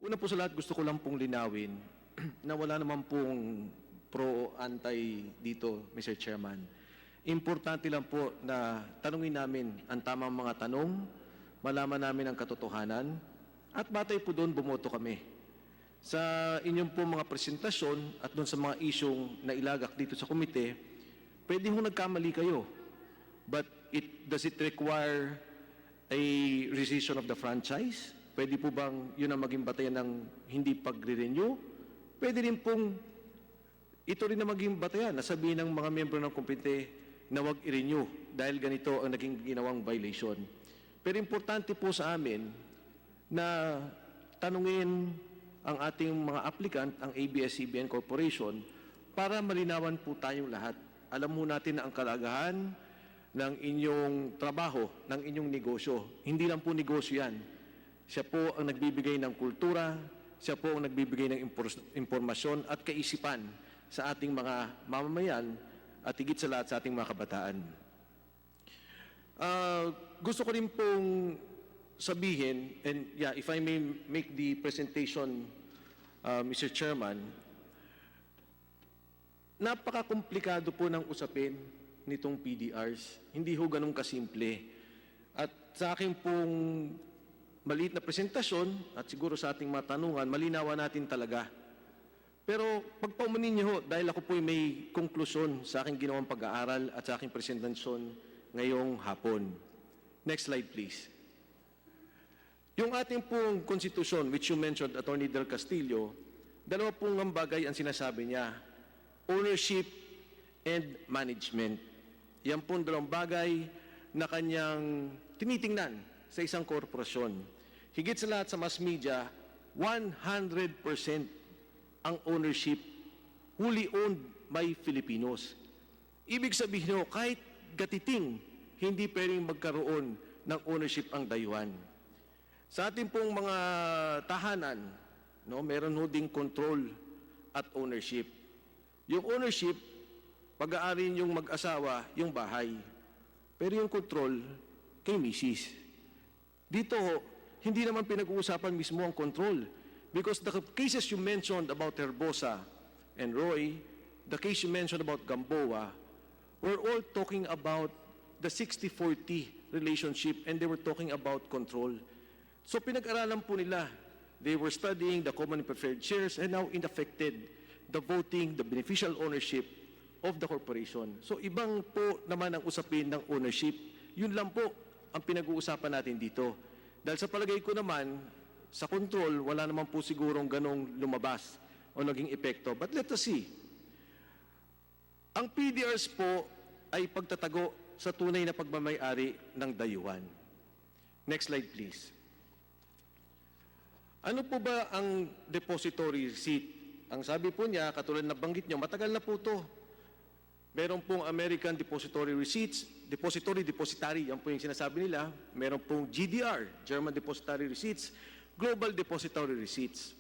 Una po sa lahat, gusto ko lang pong linawin na wala naman pong pro o anti dito, Mr. Chairman. Importante lang po na tanungin namin ang tamang mga tanong, malaman namin ang katotohanan, at batay po doon bumoto kami. Sa inyong po mga presentasyon at doon sa mga isyong nailagak dito sa komite, pwede hong nagkamali kayo. But does it require a rescission of the franchise? Pwede po bang yun ang maging batayan ng hindi pagre-renew? Pwede rin pong ito rin na maging batayan na sabihin ng mga miyembro ng komite na wag i-renew dahil ganito ang naging ginawang violation. Pero importante po sa amin na tanungin ang ating mga applicant, ang ABS-CBN Corporation, para malinawan po tayong lahat. Alam mo natin na ang kalagahan ng inyong trabaho, ng inyong negosyo. Hindi lang po negosyo yan. Siya po ang nagbibigay ng kultura, siya po ang nagbibigay ng impormasyon at kaisipan sa ating mga mamamayan at higit sa lahat sa ating mga kabataan. Gusto ko rin pong sabihin, and yeah, if I may make the presentation, Mr. Chairman, napaka-komplikado po ng usapin nitong PDRs. Hindi ho ganun kasimple. At sa akin pong maliit na presentasyon at siguro sa ating mga tanungan, malinawan natin talaga. Pero pagpaumanin niyo ho, dahil ako po'y may konklusyon sa aking ginawang pag-aaral at sa aking presentasyon ngayong hapon. Next slide, please. Yung ating pong konstitusyon, which you mentioned, Attorney Del Castillo, dalawa pong ang bagay ang sinasabi niya, ownership and management. Yan pong dalawang bagay na kanyang tinitingnan sa isang korporasyon. Higit sa lahat sa mass media, 100% ang ownership wholly owned by Filipinos. Ibig sabihin nyo, kahit gatiting, hindi pwedeng magkaroon ng ownership ang dayuhan. Sa ating pong mga tahanan, no, meron ho ding control at ownership. Yung ownership, pag-aari yung mag-asawa, yung bahay. Pero yung control, kay misis. Dito, hindi naman pinag-uusapan mismo ang control. Because the cases you mentioned about Herbosa and Roy, the case you mentioned about Gamboa, were all talking about the 60-40 relationship and they were talking about control. So pinag-aralan po nila. They were studying the common and preferred shares and now it affected the voting, the beneficial ownership of the corporation. So ibang po naman ang usapin ng ownership. Yun lang po ang pinag-uusapan natin dito. Dahil sa palagay ko naman, sa control, wala naman po sigurong ganong lumabas o naging epekto. But let us see. Ang PDRs po ay pagtatago sa tunay na pagmamay-ari ng dayuhan. Next slide, please. Ano po ba ang depository receipt? Ang sabi po niya, katulad na banggit niyo, matagal na po ito. Meron pong American Depository Receipts, Depository, yan po yung sinasabi nila. Meron pong GDR, German Depository Receipts, Global Depository Receipts.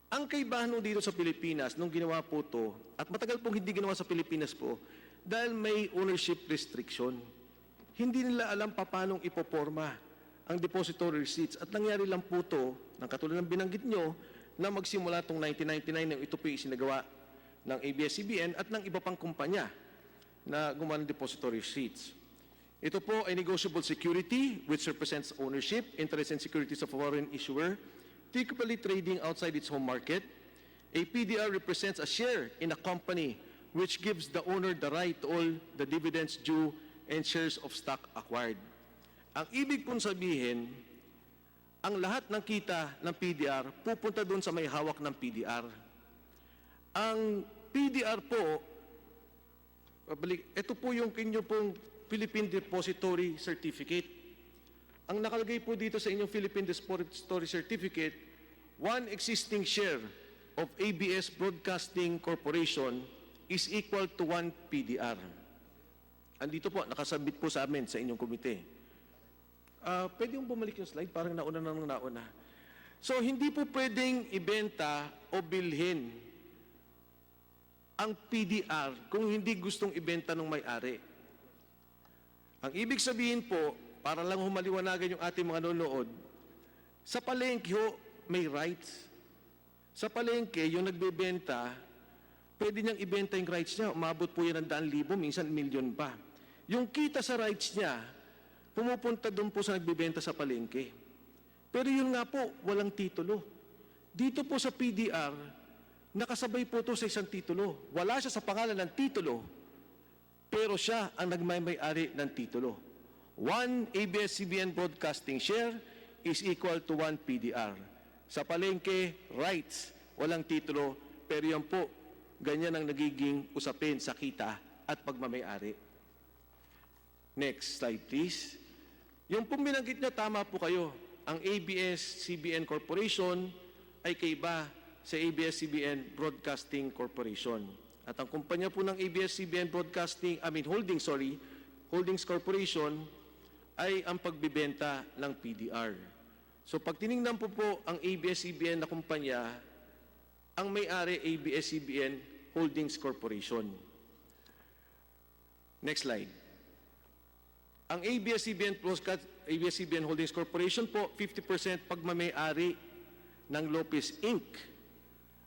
Ang kaibahan dito sa Pilipinas, nung ginawa po ito, at matagal pong hindi ginawa sa Pilipinas po, dahil may ownership restriction, hindi nila alam paano ipoporma ang depository receipts. At nangyari lang po ito, ng katulad ng binanggit nyo, na magsimula itong 1999 nang ito po isinagawa ng ABS-CBN at ng iba pang kumpanya na gumawa ng depository receipts. Ito po ay negotiable security which represents ownership, interest, and securities of a foreign issuer, typically trading outside its home market. A PDR represents a share in a company which gives the owner the right to all the dividends due and shares of stock acquired. Ang ibig pong sabihin, ang lahat ng kita ng PDR pupunta doon sa may hawak ng PDR. Ang PDR po, ito po yung kinyo pong Philippine Depository Certificate. Ang nakalagay po dito sa inyong Philippine Depository Certificate, one existing share of ABS Broadcasting Corporation is equal to 1 PDR. Andito po, nakasabit po sa amin sa inyong komite. Pwede yung bumalik yung slide, parang nauna. So, hindi po pwedeng ibenta o bilhin ang PDR kung hindi gustong ibenta ng may-ari. Ang ibig sabihin po, para lang humaliwanagan yung ating mga nanonood, sa palengke ho, may rights Sa palengke, yung nagbebenta, pwede niyang ibenta yung rights niya. Umabot po yan ng 100,000, minsan milyon pa. Yung kita sa rights niya, pumupunta doon po sa nagbebenta sa palengke. Pero yun nga po, walang titulo. Dito po sa PDR, nakasabay po ito sa isang titulo. Wala siya sa pangalan ng titulo, pero siya ang nagmay-ari ng titulo. 1 ABS-CBN broadcasting share is equal to 1 PDR. Sa palengke, rights, walang titulo, pero yan po, ganyan ang nagiging usapin sa kita at pagmamay-ari. Next slide, please. Yung pong binanggit niyo, tama po kayo. Ang ABS-CBN Corporation ay kaiba sa ABS-CBN Broadcasting Corporation. At ang kumpanya po ng ABS-CBN Holdings Corporation ay ang pagbibenta ng PDR. So pag tinignan po ang ABS-CBN na kumpanya, ang may-ari ABS-CBN Holdings Corporation. Next slide. Ang ABS-CBN Holdings Corporation po, 50% pagmamay-ari ng Lopez Inc.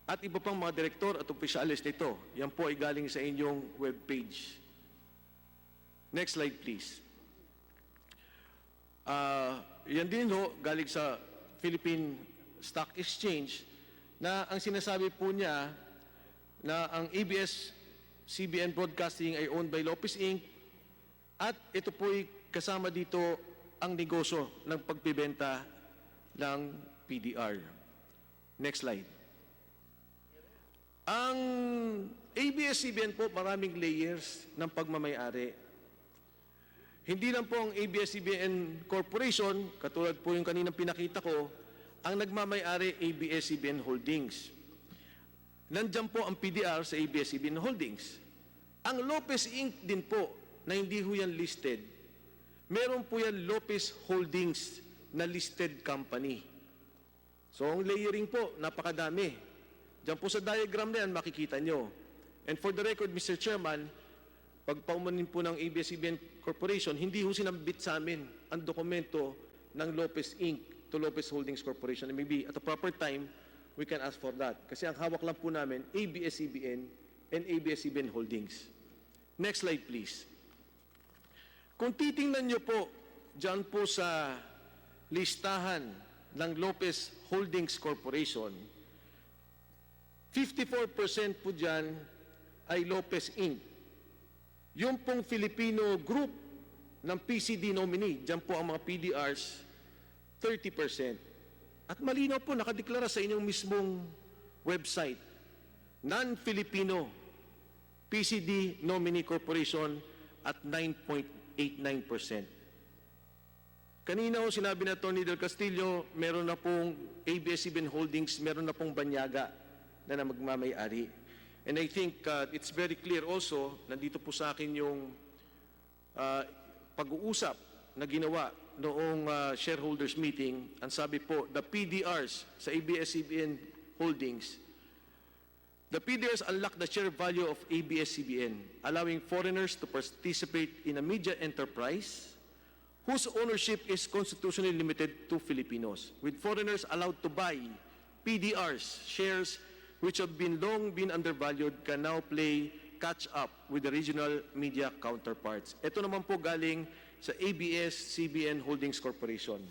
At iba pang mga direktor at opisyalis nito. Yan po ay galing sa inyong webpage. Next slide, please. Yan din ho, galing sa Philippine Stock Exchange, na ang sinasabi po niya na ang ABS-CBN Broadcasting ay owned by Lopez Inc. At ito po'y kasama dito ang negosyo ng pagbibenta ng PDR. Next slide. Ang ABS-CBN po, maraming layers ng pagmamay-ari. Hindi lang po ang ABS-CBN Corporation, katulad po yung kaninang pinakita ko, ang nagmamay-ari ABS-CBN Holdings. Nandiyan po ang PDR sa ABS-CBN Holdings. Ang Lopez Inc. din po, na hindi ho yan listed, meron po yan Lopez Holdings na listed company. So ang layering po, napakadami. Diyan po sa diagram na yan, makikita nyo. And for the record, Mr. Chairman, pagpaumanin po ng ABS-CBN Corporation, hindi ho sinambit sa amin ang dokumento ng Lopez Inc. to Lopez Holdings Corporation. And maybe at a proper time, we can ask for that. Kasi ang hawak lang po namin, ABS-CBN and ABS-CBN Holdings. Next slide, please. Kung titingnan nyo po, dyan po sa listahan ng Lopez Holdings Corporation, 54% po dyan ay Lopez Inc. Yung pong Filipino group ng PCD nominee, dyan po ang mga PDRs, 30%. At malinaw po, nakadeklara sa inyong mismong website, non-Filipino PCD nominee corporation at 9.89%. Kanina ho sinabi na Tony Del Castillo, meron na pong ABS-CBN Holdings, meron na pong banyaga na magmamay-ari. And I think it's very clear also, nandito po sa akin yung pag-uusap na ginawa noong shareholders meeting. Ang sabi po, the PDRs sa ABS-CBN Holdings, the PDRs unlock the share value of ABS-CBN, allowing foreigners to participate in a media enterprise whose ownership is constitutionally limited to Filipinos, with foreigners allowed to buy PDRs, shares which have long been undervalued, can now play catch-up with the regional media counterparts. Ito naman po galing sa ABS-CBN Holdings Corporation.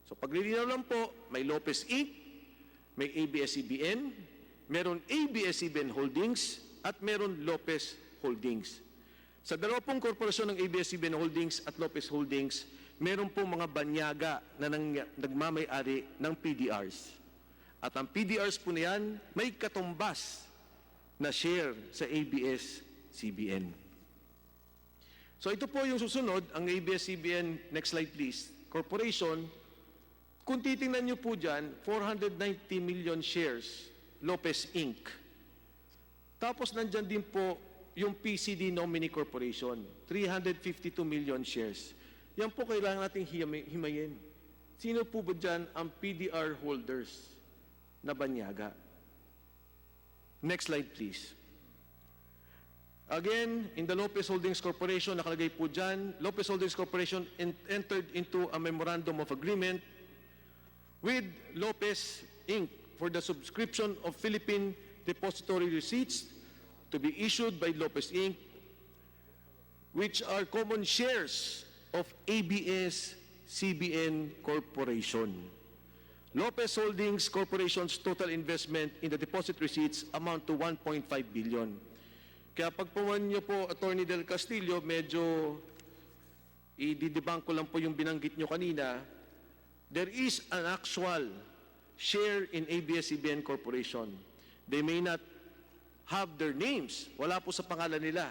So paglilinaw lang po, may Lopez Inc., may ABS-CBN, meron ABS-CBN Holdings, at meron Lopez Holdings. Sa dalawa pong korporasyon ng ABS-CBN Holdings at Lopez Holdings, meron pong mga banyaga na nagmamay-ari ng PDRs. At ang PDRs po niyan, may katumbas na share sa ABS-CBN. So ito po yung susunod, ang ABS-CBN, next slide please, Corporation. Kung titingnan nyo po dyan, 490 million shares, Lopez Inc. Tapos nandyan din po yung PCD Nominee Corporation, 352 million shares. Yan po kailangan nating himayin. Sino po ba dyan ang PDR holders na banyaga? Next slide, please. Again, in the Lopez Holdings Corporation, nakalagay po dyan, Lopez Holdings Corporation entered into a memorandum of agreement with Lopez Inc. for the subscription of Philippine depository receipts to be issued by Lopez Inc., which are common shares of ABS-CBN Corporation. Lopez Holdings Corporation's total investment in the deposit receipts amount to 1.5 billion. Kaya pagpawan niyo po, Attorney Del Castillo, medyo i-debunk ko lang po yung binanggit niyo kanina. There is an actual share in ABS-CBN Corporation. They may not have their names. Wala po sa pangalan nila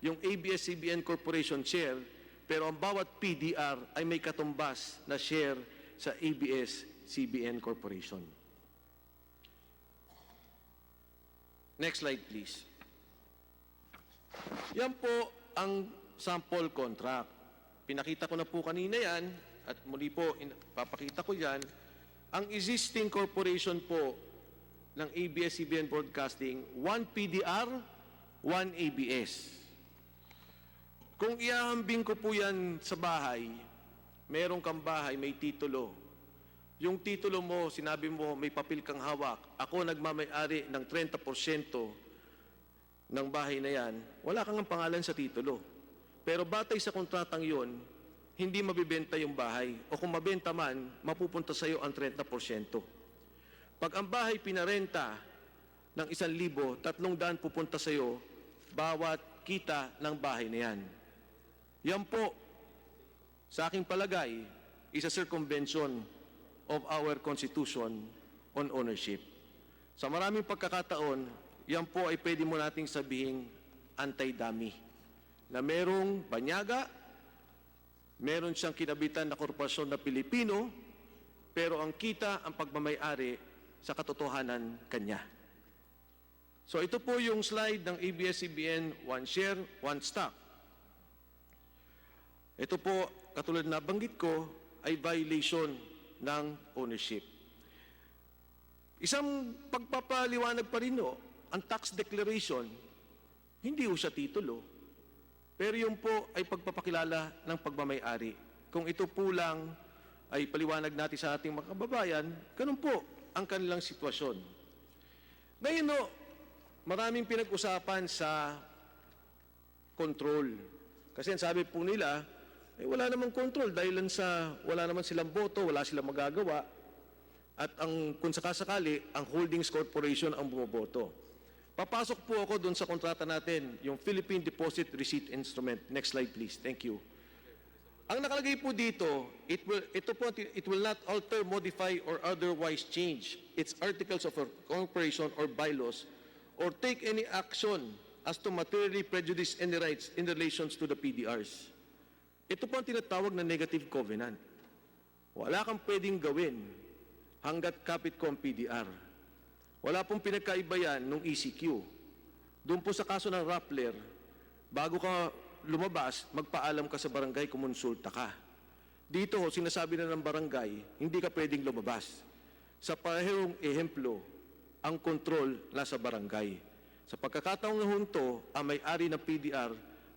yung ABS-CBN Corporation share, pero ang bawat PDR ay may katumbas na share sa ABS-CBN Corporation. Next slide, please. Yan po ang sample contract. Pinakita ko na po kanina yan, at muli po, papakita ko yan. Ang existing corporation po ng ABS-CBN Broadcasting, 1 PDR, 1 ABS. Kung iahambing ko po yan sa bahay, meron kang bahay, may titulo. Yung titulo mo, sinabi mo, may papel kang hawak. Ako nagmamay-ari ng 30% ng bahay na yan, wala kang pangalan sa titulo. Pero batay sa kontratang yon, hindi mabibenta yung bahay. O kung mabenta man, mapupunta sa iyo ang 30%. Pag ang bahay pinarenta ng 1,000, 300 pupunta sa iyo, bawat kita ng bahay na yan. Yan po, sa aking palagay, is a circumvention of our Constitution on ownership. Sa maraming pagkakataon, yan po ay pwede mo nating sabihing anti-dummy. Na merong banyaga, meron siyang kinabitan na korporasyon na Pilipino, pero ang kita, ang pagmamay-ari sa katotohanan kanya. So ito po yung slide ng ABS-CBN, 1 share, 1 stock. Ito po, katulad na banggit ko, ay violation ng ownership. Isang pagpapaliwanag pa rin no, ang tax declaration, hindi ho siya titulo. Pero yun po ay pagpapakilala ng pagmamay-ari. Kung ito po lang ay paliwanag natin sa ating mga kababayan, ganun po ang kanilang sitwasyon. Ngayon no, maraming pinag-usapan sa control. Kasi ang sabi po nila, wala namang control dahil sa wala naman silang boto, wala silang magagawa. At kung sakasakali, ang holdings corporation ang bumoboto. Papasok po ako doon sa kontrata natin, yung Philippine Deposit Receipt Instrument. Next slide please. Thank you. Ang nakalagay po dito, it will not alter, modify, or otherwise change its articles of incorporation or bylaws or take any action as to materially prejudice any rights in relations to the PDRs. Ito po ang tinatawag na negative covenant. Wala kang pwedeng gawin hanggat kapit ko ang PDR. Wala pong pinagkaiba yan nung ECQ. Doon po sa kaso ng Rappler, bago ka lumabas, magpaalam ka sa barangay, kumonsulta ka. Dito, sinasabi na ng barangay, hindi ka pwedeng lumabas. Sa parehong ehemplo, ang kontrol nasa barangay. Sa pagkakataong ng hunto, ang may-ari ng PDR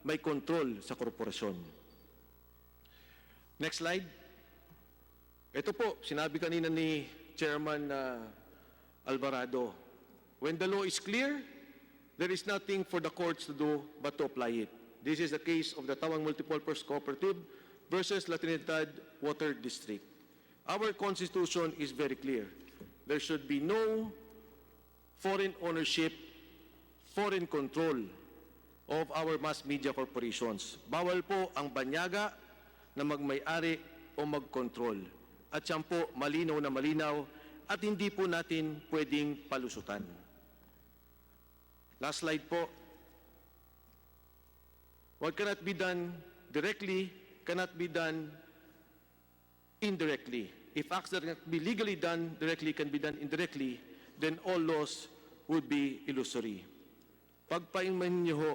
may kontrol sa korporasyon. Next slide. Ito po, sinabi kanina ni Chairman Alvarado, when the law is clear, there is nothing for the courts to do but to apply it. This is the case of the Tawang Multipurpose Cooperative versus La Trinidad Water District. Our Constitution is very clear. There should be no foreign ownership, foreign control of our mass media corporations. Bawal po ang banyaga na magmay-ari o mag-control. At yan po, malinaw na malinaw at hindi po natin pwedeng palusutan. Last slide po. What cannot be done directly cannot be done indirectly. If acts that can be legally done directly can be done indirectly, then all laws would be illusory. Pagpainman niyo ho,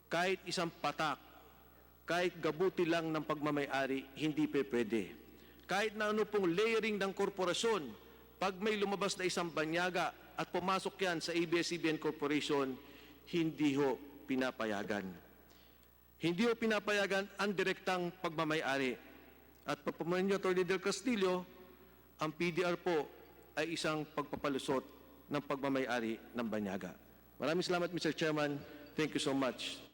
kahit isang patak, kahit gabuti lang ng pagmamay-ari, hindi pwede. Kahit na ano pong layering ng korporasyon, pag may lumabas na isang banyaga at pumasok yan sa ABS-CBN Corporation, hindi ho pinapayagan. Hindi ho pinapayagan ang direktang pagmamay-ari. At papaman niyo, Atty. Del Castillo, ang PDR po ay isang pagpapalusot ng pagmamayari ng banyaga. Maraming salamat, Mr. Chairman. Thank you so much.